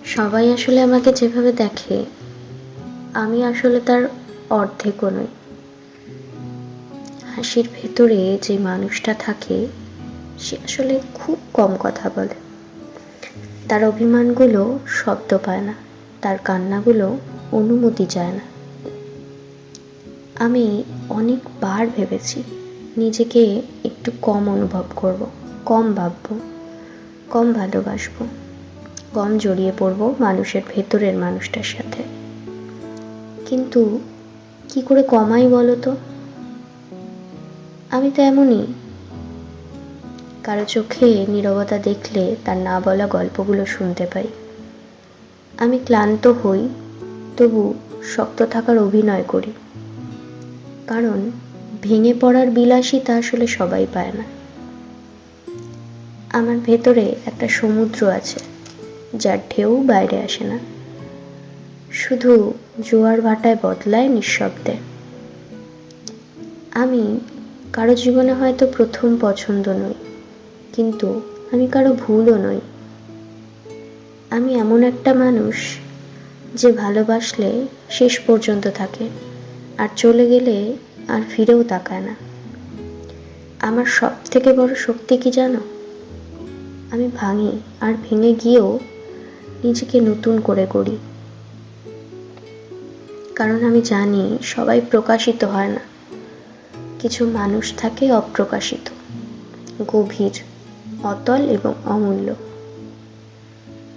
সবাই আসলে আমাকে যেভাবে দেখে, আমি আসলে তার অর্ধেকও নই। হাসির ভেতরে যে মানুষটা থাকে, সে আসলে খুব কম কথা বলে। তার অভিমানগুলো শব্দ পায় না, তার কান্নাগুলো অনুমতি চায় না। আমি অনেকবার ভেবেছি নিজেকে একটু কম অনুভব করব, কম ভাববো, কম ভালোবাসবো, কম জড়িয়ে পড়বো মানুষের ভেতরের মানুষটার সাথে। কিন্তু কি করে কমাই বলো তো? আমি তো এমনই। কারো চোখে নীরবতা দেখলে তার না বলা গল্পগুলো শুনতে পাই। আমি ক্লান্ত হই, তবু শক্ত থাকার অভিনয় করি। কারণ ভেঙে পড়ার বিলাসিতা আসলে সবাই পায় না। আমার ভেতরে একটা সমুদ্র আছে, যার ঢেউ বাইরে আসে না, শুধু জোয়ার ভাটায় বদলায় নিঃশব্দে। আমি কারো জীবনে হয়তো প্রথম পছন্দ নই, কিন্তু আমি কারো ভুলও নই। আমি এমন একটা মানুষ যে ভালোবাসলে শেষ পর্যন্ত থাকে, আর চলে গেলে আর ফিরেও তাকায় না। আমার সব থেকে বড় শক্তি কি জানো? আমি ভাঙি, আর ভেঙে গিয়েও নিজেকে নতুন করে গড়ি। কারণ আমি জানি সবাই প্রকাশিত হয় না, কিছু মানুষ থাকে অপ্রকাশিত, গভীর, অতল এবং অমূল্য।